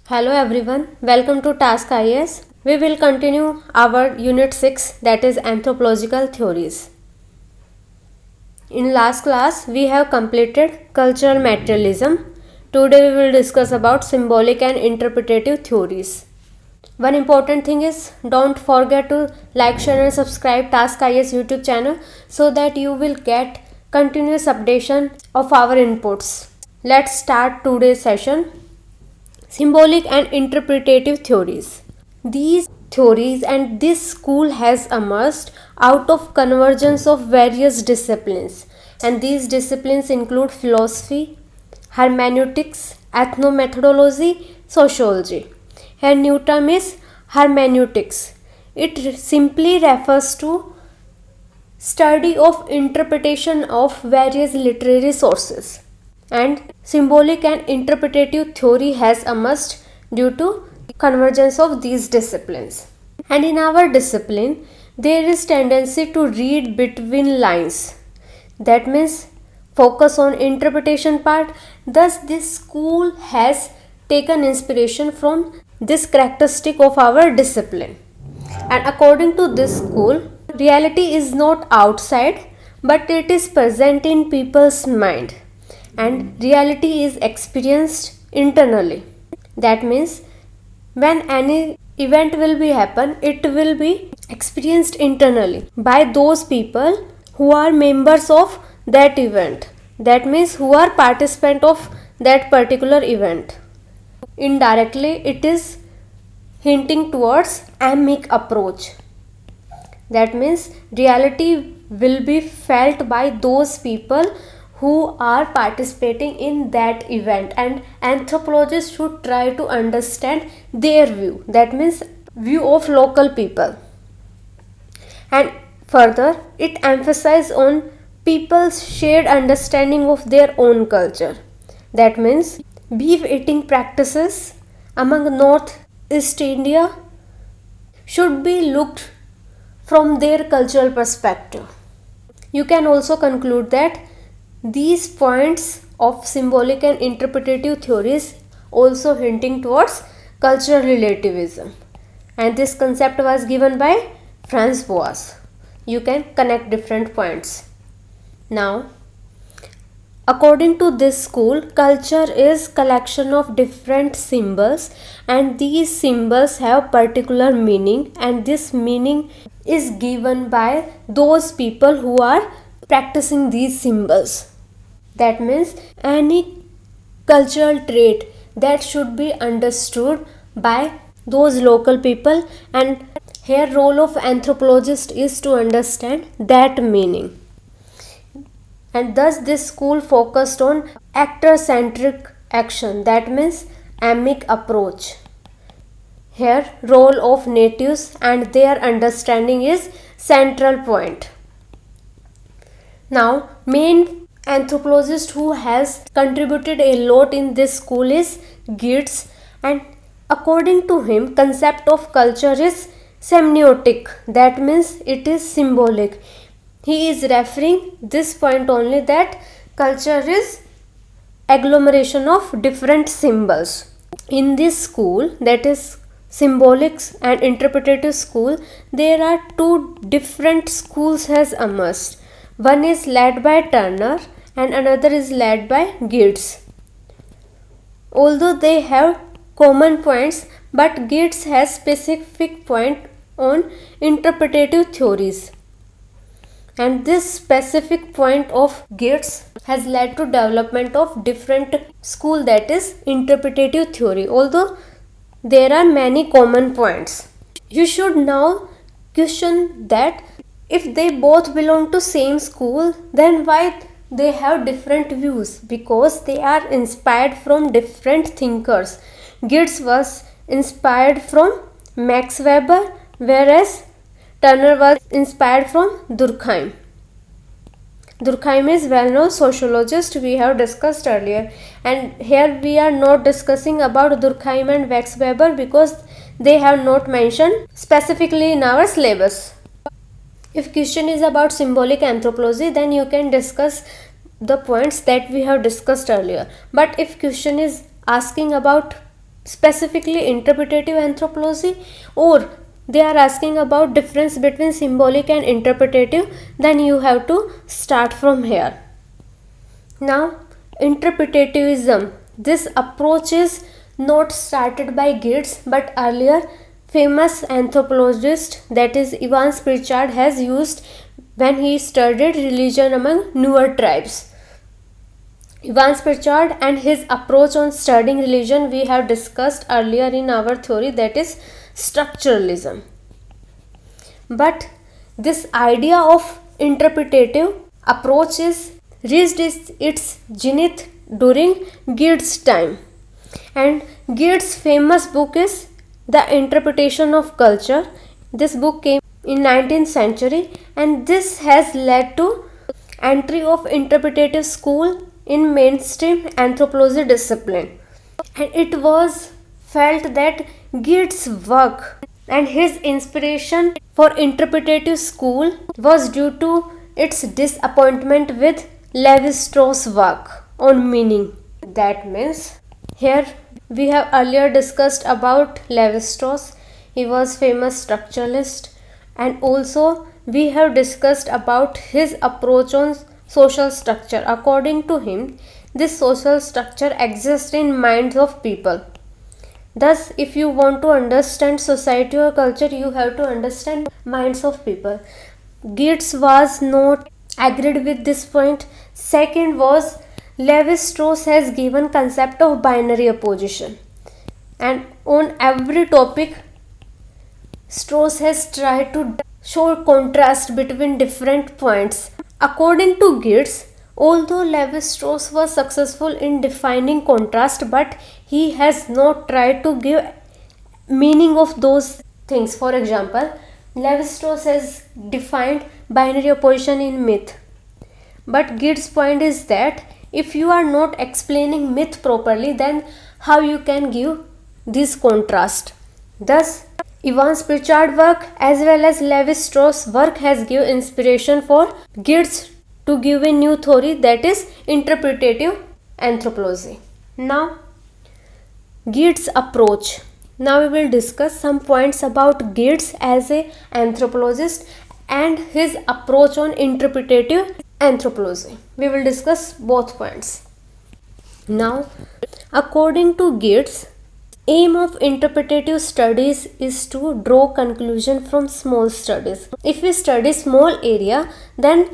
Hello everyone, welcome to Task IS. We will continue our Unit 6, that is Anthropological Theories. In last class, we have completed Cultural Materialism. Today we will discuss about Symbolic and Interpretative Theories. One important thing is, don't forget to like, share and subscribe Task IS YouTube channel so that you will get continuous updation of our inputs. Let's start today's session. Symbolic and interpretative theories. These theories and this school has emerged out of convergence of various disciplines, and these disciplines include philosophy, hermeneutics, ethnomethodology, sociology. Here new term is hermeneutics. It simply refers to study of interpretation of various literary sources, and symbolic and interpretative theory has emerged due to convergence of these disciplines. And in our discipline, there is tendency to read between lines. That means focus on interpretation part. Thus, this school has taken inspiration from this characteristic of our discipline. And according to this school, reality is not outside, but it is present in people's mind, and reality is experienced internally. That means when any event will be happen, it will be experienced internally by those people who are members of that event. That means who are participant of that particular event. Indirectly, it is hinting towards amic approach. That means reality will be felt by those people who are participating in that event, and anthropologists should try to understand their view. That means view of local people. And further, it emphasizes on people's shared understanding of their own culture. That means beef eating practices among Northeast India should be looked from their cultural perspective. You can also conclude that these points of symbolic and interpretative theories also hinting towards cultural relativism, and this concept was given by Franz Boas. You can connect different points. Now, according to this school, culture is collection of different symbols, and these symbols have particular meaning, and this meaning is given by those people who are practicing these symbols. That means any cultural trait that should be understood by those local people, and here role of anthropologist is to understand that meaning. And thus this school focused on actor-centric action, that means amic approach. Here role of natives and their understanding is central point. Now, main anthropologist who has contributed a lot in this school is Geertz, and according to him, concept of culture is semiotic, that means it is symbolic. He is referring this point only, that culture is agglomeration of different symbols. In this school, that is symbolic and interpretative school, there are two different schools has emerged. One is led by Turner and another is led by Geertz. Although they have common points, but Geertz has specific point on interpretative theories. And this specific point of Geertz has led to development of different school, that is interpretative theory, although there are many common points. You should now question that if they both belong to same school, then why they have different views? Because they are inspired from different thinkers. Geertz was inspired from Max Weber, whereas Turner was inspired from Durkheim. Durkheim is well-known sociologist, we have discussed earlier, and here we are not discussing about Durkheim and Max Weber because they have not mentioned specifically in our syllabus. If question is about symbolic anthropology, then you can discuss the points that we have discussed earlier. But if question is asking about specifically interpretative anthropology, or they are asking about difference between symbolic and interpretative, then you have to start from here. Now, interpretativism. This approach is not started by Gids but earlier famous anthropologist, that is Evans Pritchard, has used when he studied religion among newer tribes. Evans Pritchard and his approach on studying religion we have discussed earlier in our theory, that is structuralism. But this idea of interpretative approach is reached its zenith during Gidd's time, and Gidd's famous book is The Interpretation of Culture. This book came in 19th century, and this has led to entry of interpretative school in mainstream anthropology discipline, and it was felt that Gidd's work and his inspiration for interpretative school was due to its disappointment with Levi-Strauss' work on meaning. That means here we have earlier discussed about Levi-Strauss. He was famous structuralist, and also we have discussed about his approach on social structure. According to him, this social structure exists in minds of people. Thus, if you want to understand society or culture, you have to understand minds of people. Gids was not agreed with this point. Second was Levi-Strauss has given concept of binary opposition, and on every topic Strauss has tried to show contrast between different points. According to Gids, although Levi-Strauss was successful in defining contrast, but he has not tried to give meaning of those things. For example, Levi-Strauss has defined binary opposition in myth, but Gidd's point is that if you are not explaining myth properly, then how you can give this contrast? Thus, Evans Pritchard work as well as Levi-Strauss work has given inspiration for Gids to give a new theory, that is interpretative anthropology. Now, Gids approach. Now we will discuss some points about Gids as a anthropologist and his approach on interpretative anthropology. We will discuss both points. Now, according to Gids, aim of interpretative studies is to draw conclusion from small studies. If we study small area, then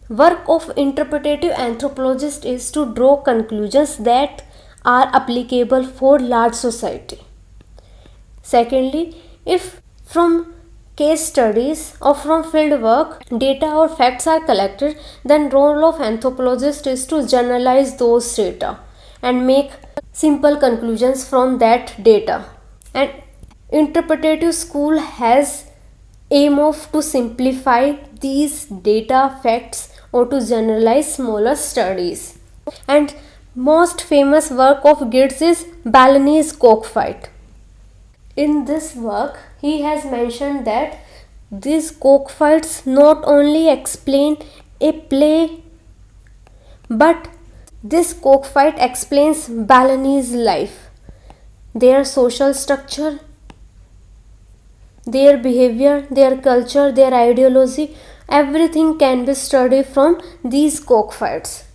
work of interpretative anthropologist is to draw conclusions that are applicable for large society. Secondly, if from case studies or from field work data or facts are collected, then role of anthropologist is to generalize those data and make simple conclusions from that data. And interpretative school has aim of to simplify these data facts or to generalize smaller studies. And most famous work of Gids is Balinese cockfight. In this work, he has mentioned that these cockfights not only explain a play, but this cockfight explains Balinese life, their social structure, their behavior, their culture, their ideology. Everything can be studied from these cockfights.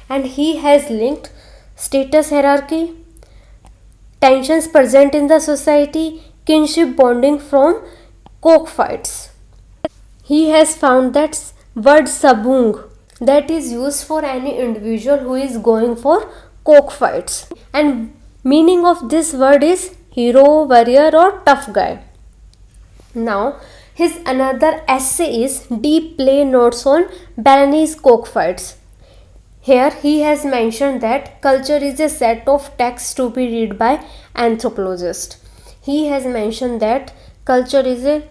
And he has linked status hierarchy, tensions present in the society, kinship bonding from cockfights. He has found that word sabung, that is used for any individual who is going for cockfights, and meaning of this word is hero, warrior or tough guy. Now his another essay is Deep Play Notes on Balinese Cockfights. Here he has mentioned that culture is a set of texts to be read by anthropologist. He has mentioned that culture is a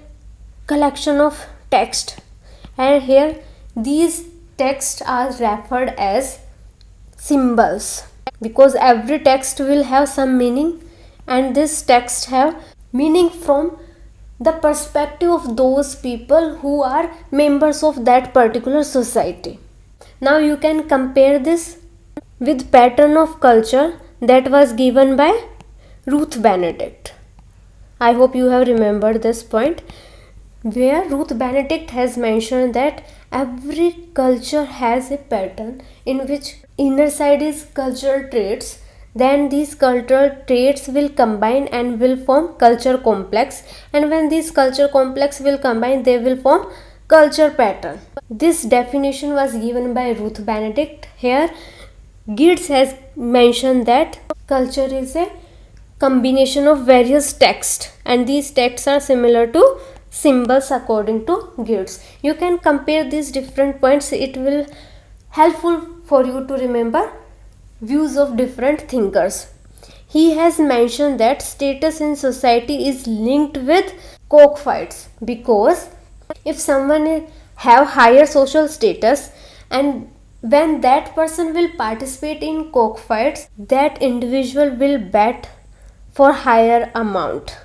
collection of text, and here these texts are referred as symbols because every text will have some meaning, and this text have meaning from the perspective of those people who are members of that particular society. Now you can compare this with pattern of culture that was given by Ruth Benedict. I hope you have remembered this point, where Ruth Benedict has mentioned that every culture has a pattern in which inner side is cultural traits, then these cultural traits will combine and will form culture complex, and when these culture complex will combine, they will form culture pattern. This definition was given by Ruth Benedict. Here Geertz has mentioned that culture is a combination of various texts, and these texts are similar to symbols according to Geertz. You can compare these different points. It will helpful for you to remember views of different thinkers. He has mentioned that status in society is linked with cockfights, because if someone have higher social status, and when that person will participate in cockfights, that individual will bet for higher amount.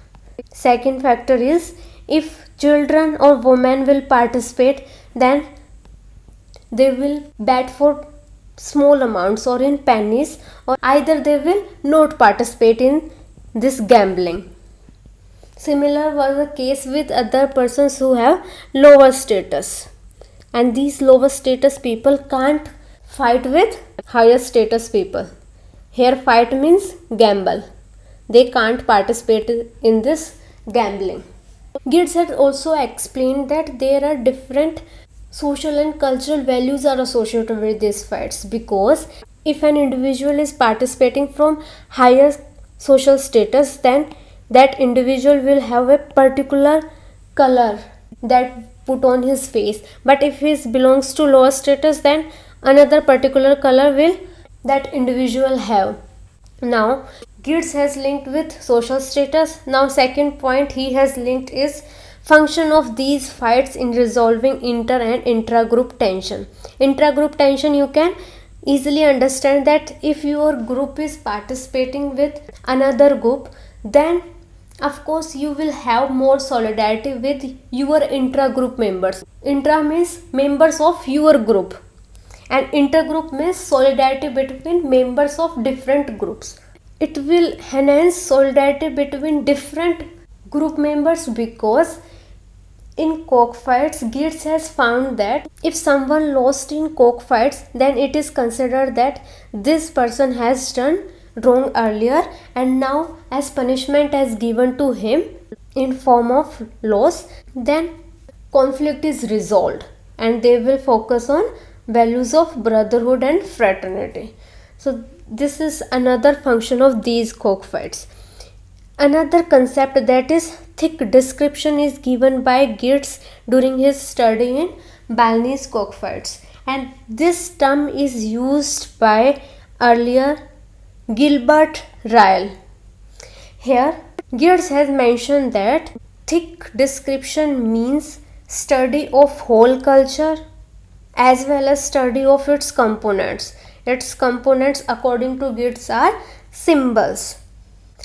Second factor is, if children or women will participate, then they will bet for small amounts or in pennies, or either they will not participate in this gambling. Similar was the case with other persons who have lower status, and these lower status people can't fight with higher status people. Here fight means gamble. They can't participate in this gambling. Geertz had also explained that there are different social and cultural values are associated with these fights, because if an individual is participating from higher social status, then that individual will have a particular color that put on his face, but if he belongs to lower status, then another particular color will that individual have. Now Geertz has linked with social status. Now second point he has linked is function of these fights in resolving inter and intra-group tension. Intra-group tension, you can easily understand that if your group is participating with another group, then of course you will have more solidarity with your intra-group members. Intra means members of your group, and intergroup means solidarity between members of different groups. It will enhance solidarity between different group members, because in cockfights, Geertz has found that if someone lost in cockfights, then it is considered that this person has done wrong earlier, and now as punishment is given to him in form of loss, then conflict is resolved and they will focus on values of brotherhood and fraternity. So this is another function of these cockfights. Another concept, that is thick description, is given by Geertz during his study in Balinese cockfights, and this term is used by earlier Gilbert Ryle. Here Geertz has mentioned that thick description means study of whole culture as well as study of its components. Its components according to Geertz are symbols,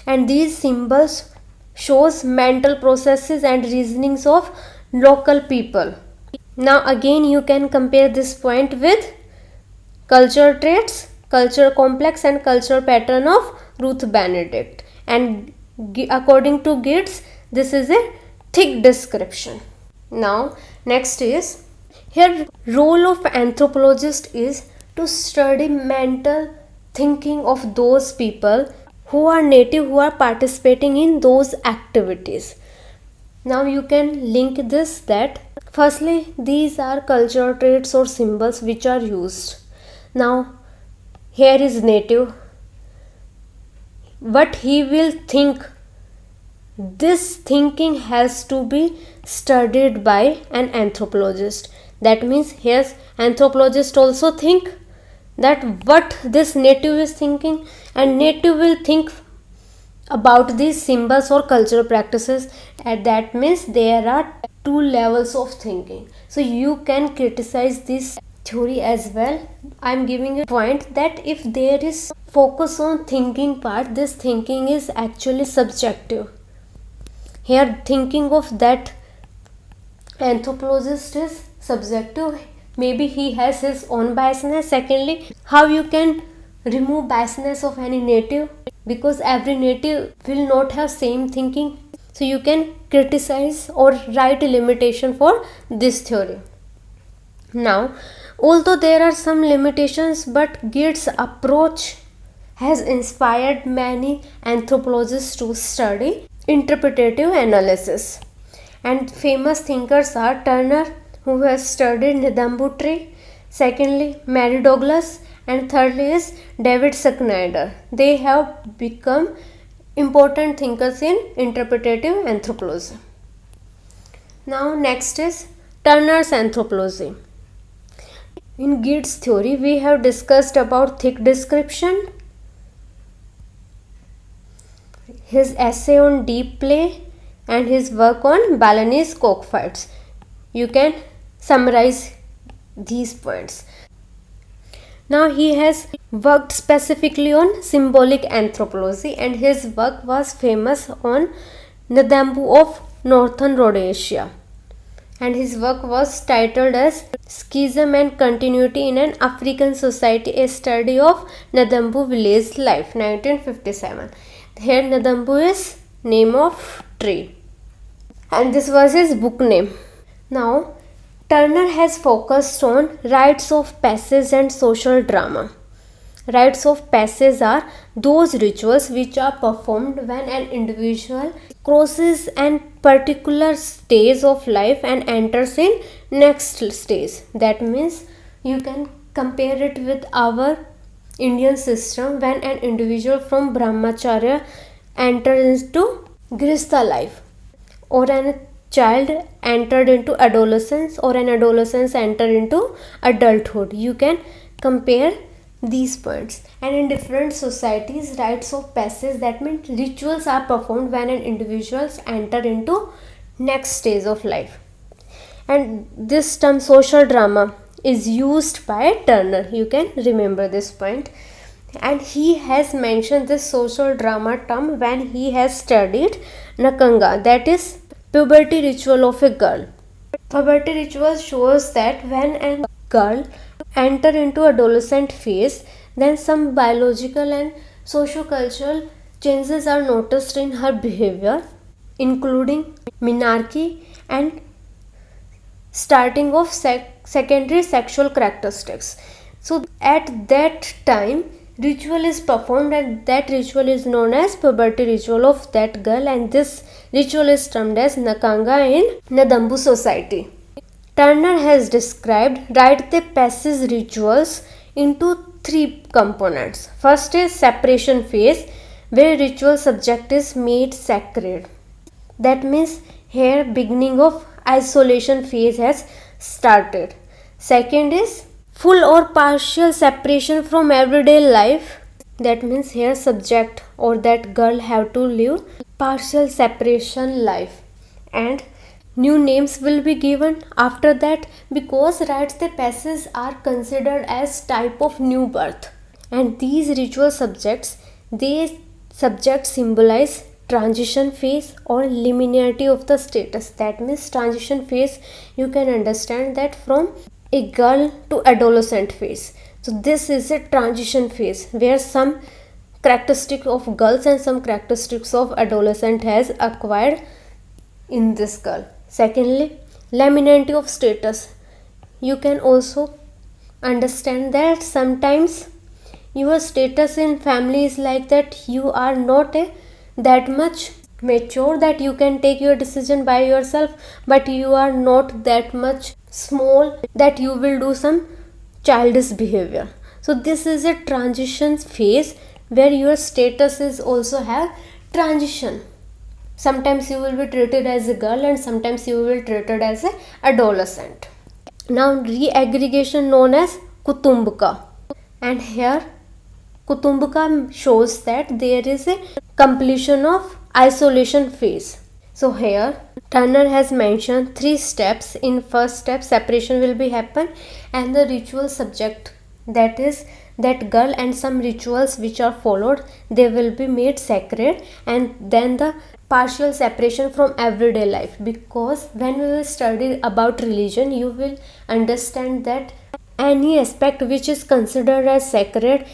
and these symbols shows mental processes and reasonings of local people. Now again you can compare this point with culture traits, culture complex and culture pattern of Ruth Benedict, and according to Geertz this is a thick description. Now next is, here role of anthropologist is to study mental thinking of those people who are native, who are participating in those activities. Now you can link this, that firstly these are cultural traits or symbols which are used. Now here is native, what he will think, this thinking has to be studied by an anthropologist. That means here anthropologist also think that what this native is thinking, and native will think about these symbols or cultural practices, and that means there are two levels of thinking. So you can criticize this theory as well. I am giving a point that if there is focus on thinking part, this thinking is actually subjective. Here thinking of that anthropologist is subjective. Maybe he has his own biasness. Secondly, how you can remove biasness of any native? because every native will not have same thinking. So you can criticize or write a limitation for this theory. Now, although there are some limitations, but Gates' approach has inspired many anthropologists to study interpretative analysis. And famous thinkers are Turner, who has studied Nidambu tree, secondly Mary Douglas, and thirdly is David Schneider. They have become important thinkers in interpretative anthropology. Now next is Turner's anthropology. In Gates' theory, we have discussed about thick description, his essay on deep play, and his work on Balinese cockfights. You can summarize these points. Now he has worked specifically on symbolic anthropology, and his work was famous on Nidambu of Northern Rhodesia. And his work was titled as Schism and Continuity in an African Society, a study of Nidambu village life, 1957. Here Nidambu is name of tree, and this was his book name. Now Turner has focused on rites of passage and social drama. Rites of passage are those rituals which are performed when an individual crosses a particular stage of life and enters in next stage. That means you can compare it with our Indian system when an individual from Brahmacharya enters into Grihastha life, or a child entered into adolescence, or an adolescence entered into adulthood. You can compare these points. And in different societies, rites of passage, that means rituals are performed when an individual enter into next stage of life. And this term social drama is used by Turner. You can remember this point. And he has mentioned this social drama term when he has studied Nakanga, that is puberty ritual of a girl. Puberty ritual shows that when a girl enter into adolescent phase, then some biological and socio-cultural changes are noticed in her behavior, including menarche and starting of secondary sexual characteristics. So at that time ritual is performed, and that ritual is known as puberty ritual of that girl, and this ritual is termed as Nakanga in Nidambu society. Turner has described rite de passage rituals into three components. First is separation phase, where ritual subject is made sacred. That means here beginning of isolation phase has started. Second is full or partial separation from everyday life. That means here subject or that girl have to live partial separation life, and new names will be given after that, because rites de passage are considered as type of new birth. And these ritual subjects, they subjects symbolize transition phase or liminarity of the status. That means transition phase, you can understand that from a girl to adolescent phase. So this is a transition phase where some characteristic of girls and some characteristics of adolescent has acquired in this girl. Secondly, liminarity of status. You can also understand that sometimes your status in family is like that you are not that much mature that you can take your decision by yourself, but you are not that much small that you will do some childish behavior. So this is a transition phase where your status is also have transition. Sometimes you will be treated as a girl and sometimes you will be treated as an adolescent. Now re-aggregation known as Kutumbaka, and here Kutumbaka shows that there is a completion of isolation phase. So here Turner has mentioned 3 steps. In first step separation will be happen, and the ritual subject, that is that girl and some rituals which are followed, they will be made sacred, and then the partial separation from everyday life. Because when we will study about religion, you will understand that any aspect which is considered as sacred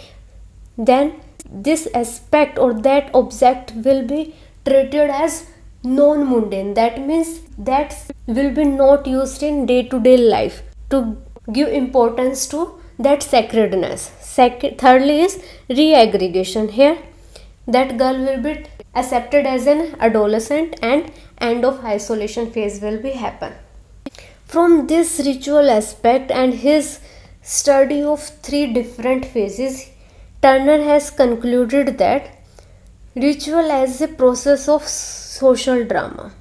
then this aspect or that object will be treated as non-mundane. That means that will be not used in day-to-day life to give importance to that sacredness. Thirdly is reaggregation. Here that girl will be accepted as an adolescent and end of isolation phase will be happen. From this ritual aspect and his study of three different phases, Turner has concluded that ritual as a process of social drama,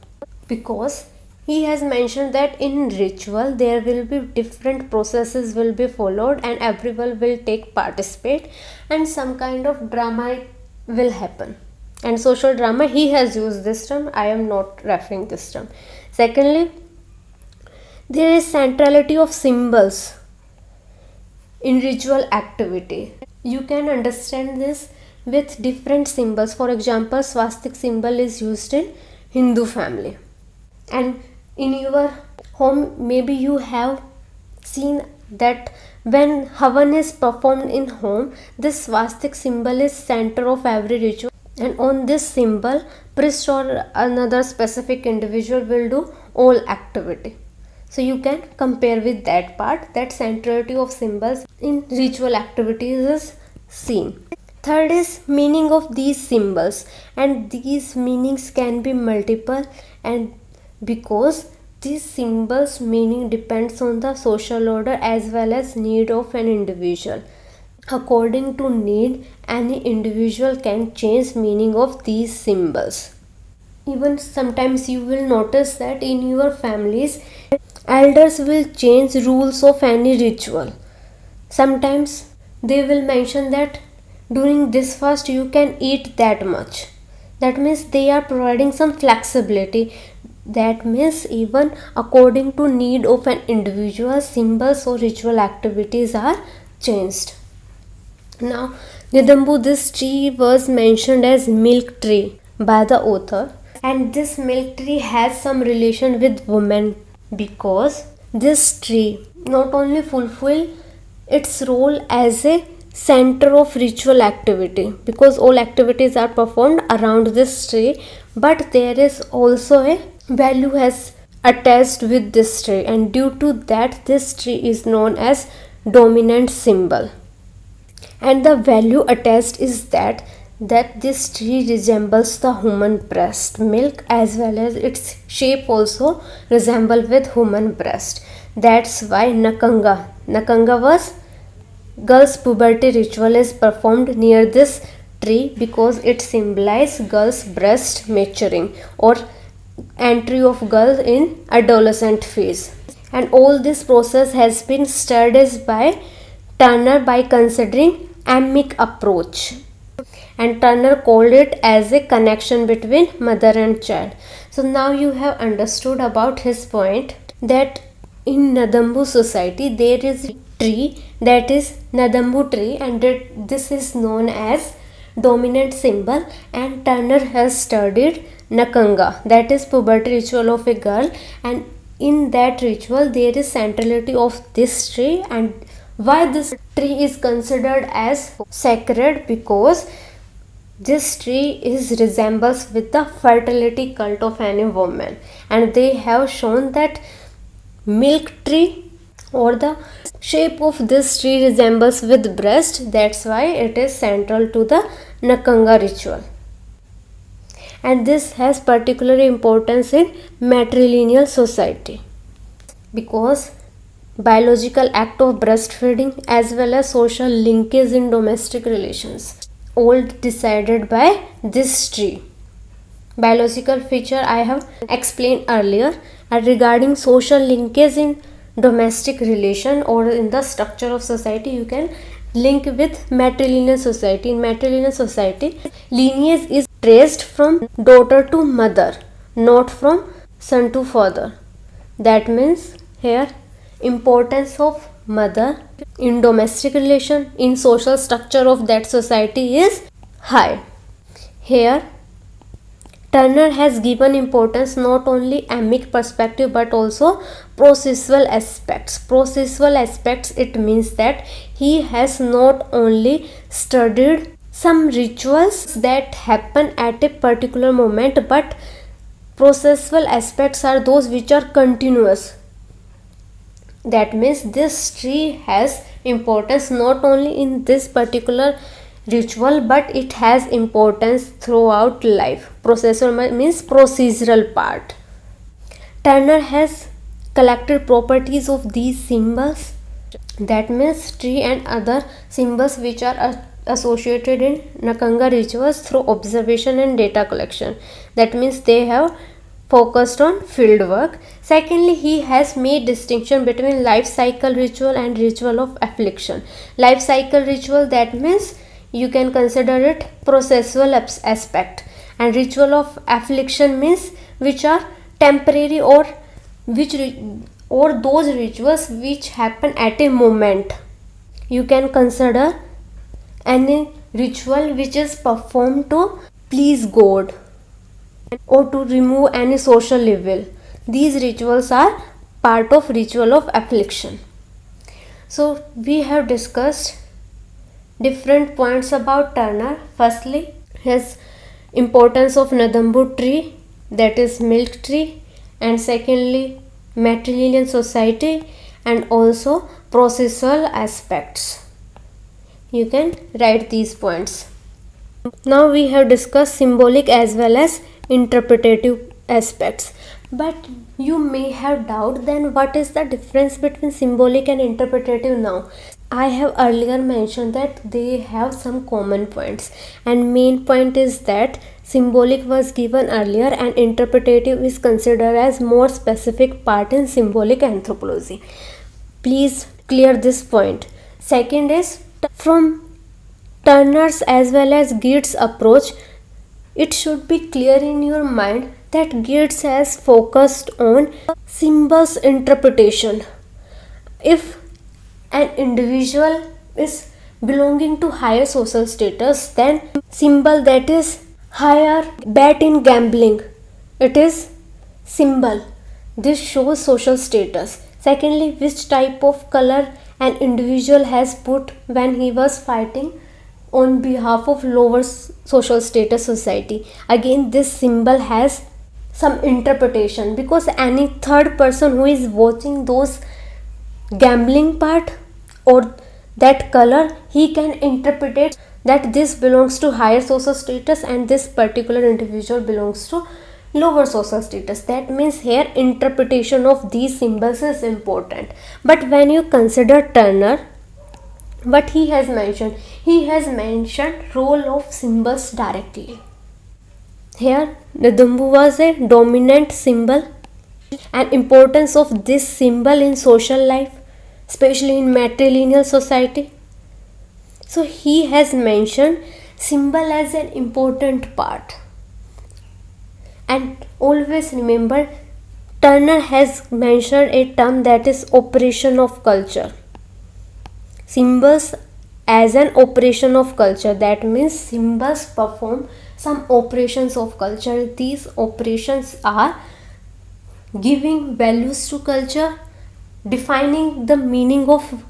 because he has mentioned that in ritual there will be different processes will be followed and everyone will take participate and some kind of drama will happen. And social drama, he has used this term, I am not referring this term. Secondly, there is centrality of symbols in ritual activity. You can understand this with different symbols. For example, swastik symbol is used in Hindu family, and in your home maybe you have seen that when havan is performed in home, this swastik symbol is center of every ritual, and on this symbol priest or another specific individual will do all activity. So you can compare with that part, that centrality of symbols in ritual activities is seen. Third is meaning of these symbols, and these meanings can be multiple, and because these symbols meaning depends on the social order as well as need of an individual. According to need, any individual can change meaning of these symbols. Even sometimes you will notice that in your families elders will change rules of any ritual. Sometimes they will mention that during this fast you can eat that much. That means they are providing some flexibility. That means even according to need of an individual, symbols or ritual activities are changed. Now, Nidambu, this tree was mentioned as milk tree by the author, and this milk tree has some relation with women because this tree not only fulfill its role as a center of ritual activity because all activities are performed around this tree, but there is also a value has attached with this tree, and due to that this tree is known as dominant symbol. And the value attached is that this tree resembles the human breast milk as well as its shape also resemble with human breast. That's why Nakanga was girls puberty ritual is performed near this tree because it symbolizes girls breast maturing or entry of girls in adolescent phase. And all this process has been studied by Turner by considering amic approach, and Turner called it as a connection between mother and child. So now you have understood about his point that in Nadambu society there is a tree that is Nadambu tree, and this is known as dominant symbol, and Turner has studied Nakanga, that is puberty ritual of a girl, and in that ritual there is centrality of this tree. And why this tree is considered as sacred? Because this tree is resembles with the fertility cult of any woman, and they have shown that milk tree or the shape of this tree resembles with breast. That's why it is central to the Nakanga ritual, and this has particular importance in matrilineal society because biological act of breastfeeding as well as social linkage in domestic relations all decided by this tree. Biological feature I have explained earlier, and regarding social linkage in domestic relation or in the structure of society, you can link with matrilineal society. In matrilineal society, lineage is traced from daughter to mother, not from son to father. That means here importance of mother in domestic relation in social structure of that society is high. Here Turner has given importance not only emic perspective but also processual aspects. Processual aspects, it means that he has not only studied some rituals that happen at a particular moment, but processual aspects are those which are continuous. That means this tree has importance not only in this particular ritual but it has importance throughout life. Processual means procedural part. Turner has collected properties of these symbols, that means tree and other symbols which are associated in Nakanga rituals through observation and data collection. That means they have focused on field work. Secondly, he has made distinction between life cycle ritual and ritual of affliction. Life cycle ritual, that means you can consider it processual aspect, and ritual of affliction means which are temporary or those rituals which happen at a moment. You can consider any ritual which is performed to please God or to remove any social evil. These rituals are part of ritual of affliction. So we have discussed different points about Turner. Firstly, his importance of Nadambu tree, that is milk tree, and secondly matrilineal society, and also processual aspects. You can write these points. Now we have discussed symbolic as well as interpretative aspects, but you may have doubt, then what is the difference between symbolic and interpretative? Now I have earlier mentioned that they have some common points, and main point is that symbolic was given earlier and interpretative is considered as more specific part in symbolic anthropology. Please clear this point. Second is, from Turner's as well as Geertz approach, it should be clear in your mind that Geertz has focused on symbols interpretation. If an individual is belonging to higher social status, then symbol that is higher bet in gambling, it is symbol. This shows social status. Secondly, which type of color an individual has put when he was fighting on behalf of lower social status society. Again, this symbol has some interpretation, because any third person who is watching those gambling part or that color, he can interpret that this belongs to higher social status and this particular individual belongs to lower social status. That means here interpretation of these symbols is important. But when you consider Turner, what he has mentioned role of symbols directly. Here Nadumbu was a dominant symbol, and importance of this symbol in social life, especially in matrilineal society. So he has mentioned symbol as an important part. And always remember, Turner has mentioned a term that is operation of culture. Symbols as an operation of culture, that means symbols perform some operations of culture. These operations are giving values to culture, defining the meaning of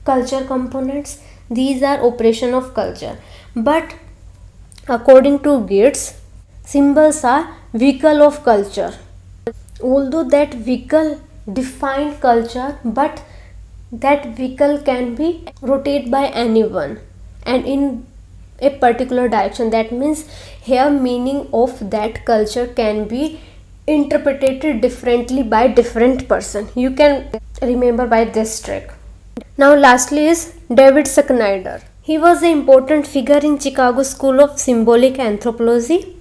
culture components. These are operation of culture. But according to Geertz, symbols are vehicle of culture. Although that vehicle defined culture, but that vehicle can be rotated by anyone and in a particular direction. That means here meaning of that culture can be interpreted differently by different person. You can remember by this trick. Now lastly is David Schneider. He was an important figure in Chicago School of Symbolic Anthropology,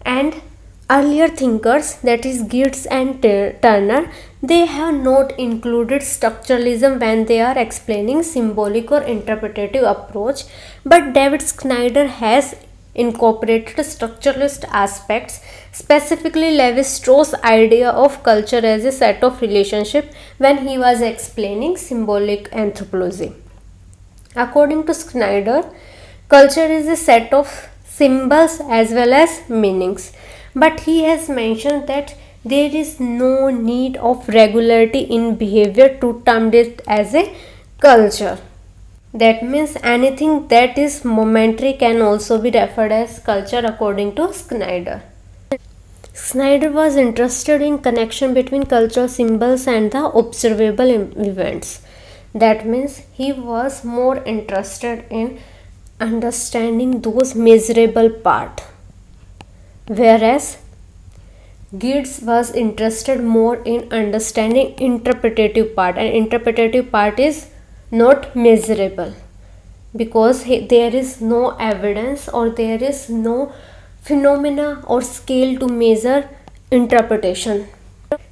and earlier thinkers, that is Geertz and Turner, they have not included structuralism when they are explaining symbolic or interpretative approach, but David Schneider has incorporated structuralist aspects, specifically Levi-Strauss' idea of culture as a set of relationship when he was explaining symbolic anthropology. According to Schneider, culture is a set of symbols as well as meanings. But he has mentioned that there is no need of regularity in behavior to term it as a culture. That means anything that is momentary can also be referred as culture according to Snyder. Snyder was interested in connection between cultural symbols and the observable events. That means he was more interested in understanding those measurable part, whereas Gids was interested more in understanding interpretative part, and interpretative part is not measurable because there is no evidence or there is no phenomena or scale to measure interpretation.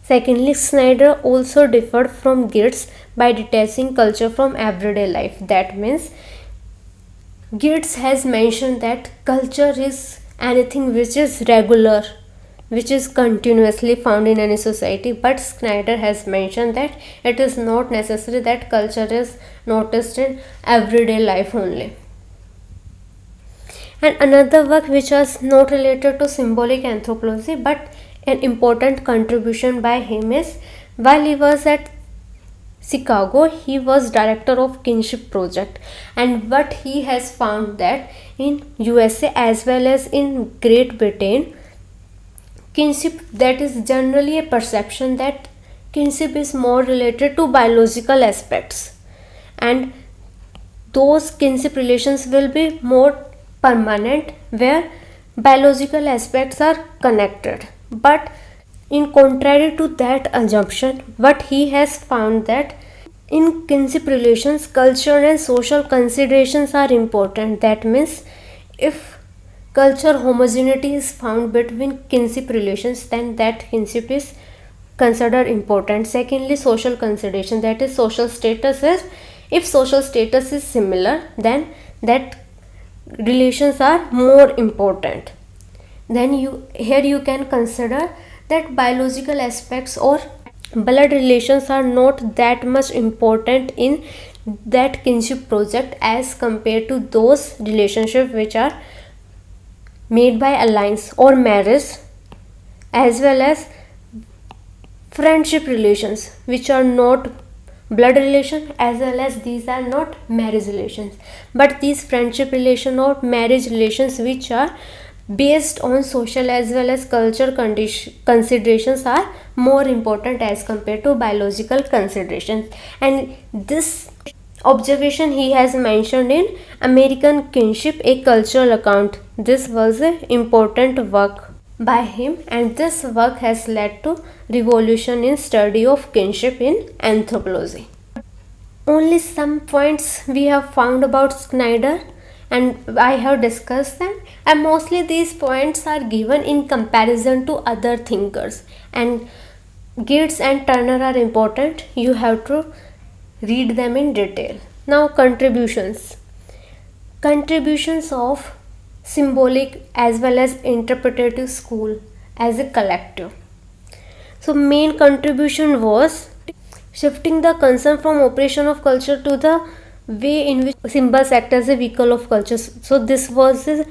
Secondly, Snyder also differed from Gids by detaching culture from everyday life. That means Gids has mentioned that culture is anything which is regular, which is continuously found in any society, but Snyder has mentioned that it is not necessary that culture is noticed in everyday life only. And another work which was not related to symbolic anthropology but an important contribution by him is, while he was at Chicago, he was director of Kinship Project, and what he has found that in USA as well as in Great Britain, kinship, that is generally a perception that kinship is more related to biological aspects, and those kinship relations will be more permanent where biological aspects are connected. But in contrary to that assumption, what he has found that in kinship relations, culture and social considerations are important. That means if culture homogeneity is found between kinship relations, then that kinship is considered important. Secondly, social consideration, that is social status is, if social status is similar, then that relations are more important. Then you can consider that biological aspects or blood relations are not that much important in that kinship project as compared to those relationships which are made by alliance or marriage, as well as friendship relations which are not blood relation as well as these are not marriage relations. But these friendship relation or marriage relations which are based on social as well as culture considerations are more important as compared to biological considerations. And this observation he has mentioned in American Kinship, a cultural account. This was an important work by him, and this work has led to revolution in study of kinship in anthropology. Only some points we have found about Snyder, and I have discussed them, and mostly these points are given in comparison to other thinkers, and Gids and Turner are important. You have to read them in detail. Now, contributions of symbolic as well as interpretative school as a collective. So main contribution was shifting the concern from operation of culture to the way in which symbols act as a vehicle of culture. So this was the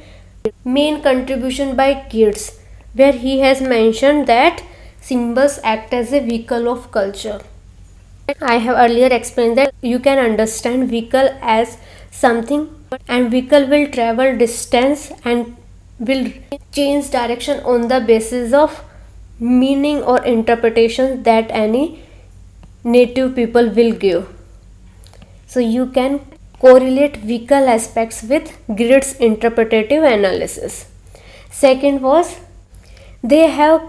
main contribution by Gids, where he has mentioned that symbols act as a vehicle of culture. I have earlier explained that you can understand vehicle as something, and vehicle will travel distance and will change direction on the basis of meaning or interpretation that any native people will give. So you can correlate vehicle aspects with Gids' interpretative analysis. Second was, they have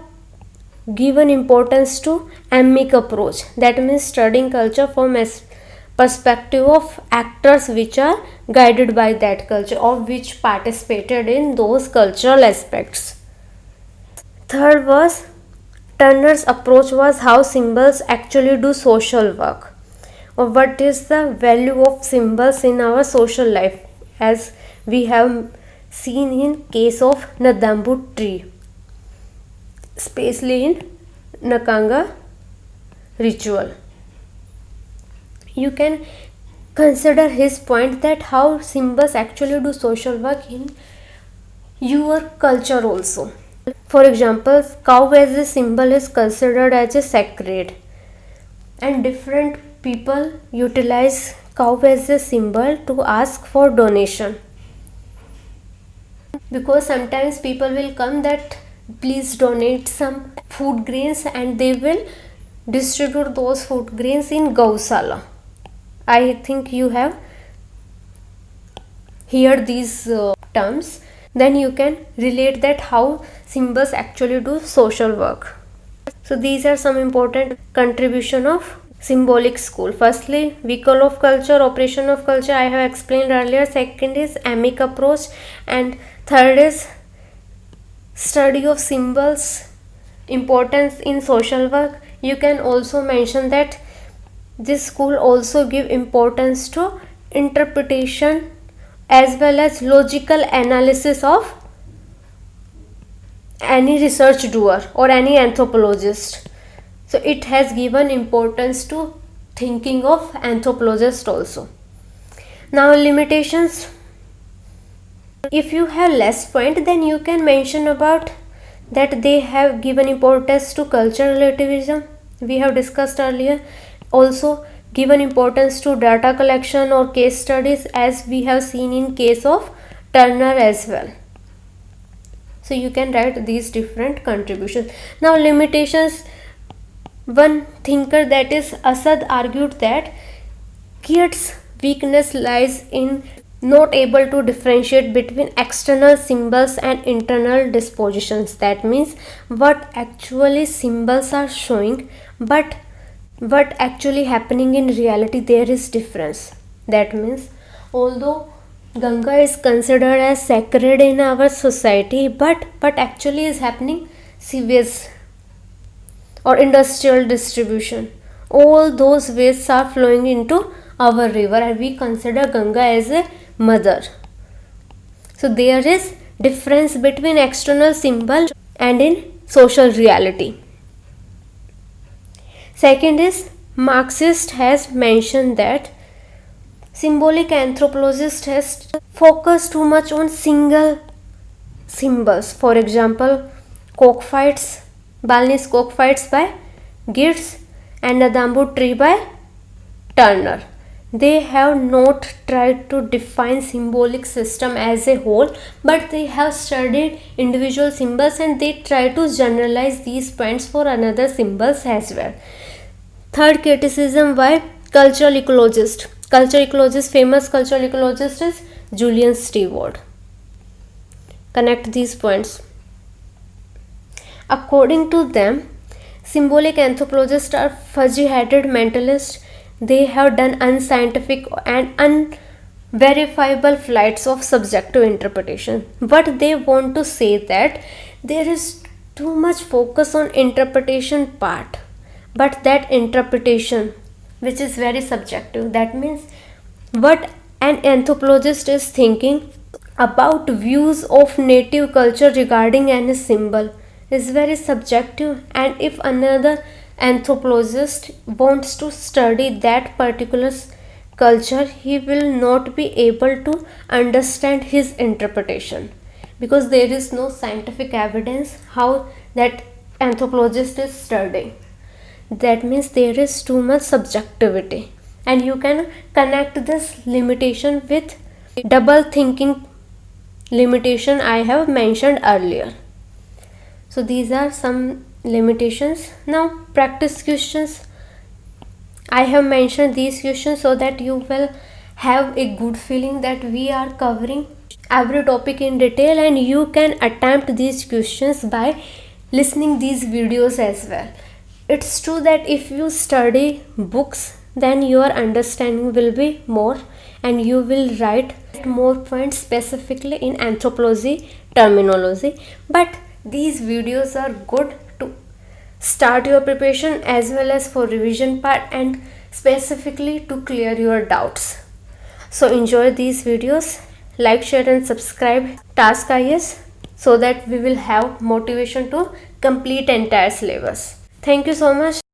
given importance to emic approach, that means studying culture from a perspective of actors which are guided by that culture or which participated in those cultural aspects. Third was, Turner's approach was how symbols actually do social work, or what is the value of symbols in our social life, as we have seen in case of Nadambu tree, especially in Nakanga ritual. You can consider his point that how symbols actually do social work in your culture also. For example, cow as a symbol is considered as a sacred, and different people utilize cow as a symbol to ask for donation, because sometimes people will come that please donate some food grains, and they will distribute those food grains in Gausala. I think you have heard these terms. Then you can relate that how symbols actually do social work. So these are some important contribution of symbolic school. Firstly, vehicle of culture, operation of culture, I have explained earlier. Second is amic approach, and third is study of symbols, importance in social work. You can also mention that this school also give importance to interpretation as well as logical analysis of any research doer or any anthropologist. So it has given importance to thinking of anthropologist also. Now limitations. If you have less point, then you can mention about that they have given importance to cultural relativism, we have discussed earlier. Also given importance to data collection or case studies, as we have seen in case of Turner as well. So you can write these different contributions. Now limitations. One thinker, that is Asad, argued that Keats' weakness lies in not able to differentiate between external symbols and internal dispositions. That means what actually symbols are showing, but what actually happening in reality, there is difference. That means although Ganga is considered as sacred in our society, but what actually is happening, sewage or industrial distribution, all those wastes are flowing into our river, and we consider Ganga as a mother. So there is difference between external symbol and in social reality. Second is Marxist has mentioned that symbolic anthropologist has focused too much on single symbols. For example, cockfights, Balinese cockfights by Geertz and the bamboo tree by Turner. They have not tried to define symbolic system as a whole, but they have studied individual symbols and they try to generalize these points for another symbols as well. Third criticism by cultural ecologist. Cultural ecologist, famous cultural ecologist is Julian Stewart. Connect these points. According to them, symbolic anthropologists are fuzzy-headed mentalists. They have done unscientific and unverifiable flights of subjective interpretation. But they want to say that there is too much focus on interpretation part, but that interpretation which is very subjective, that means what an anthropologist is thinking about views of native culture regarding any symbol is very subjective, and if another anthropologist wants to study that particular culture, he will not be able to understand his interpretation, because there is no scientific evidence how that anthropologist is studying. That means there is too much subjectivity, and you can connect this limitation with double thinking limitation I have mentioned earlier. So these are some limitations. Now practice questions. I have mentioned these questions so that you will have a good feeling that we are covering every topic in detail, and you can attempt these questions by listening these videos as well. It's true that if you study books, then your understanding will be more, and you will write more points specifically in anthropology terminology. But these videos are good to start your preparation as well as for revision part, and specifically to clear your doubts. So enjoy these videos, like, share and subscribe Task IAS, so that we will have motivation to complete entire syllabus. Thank you so much.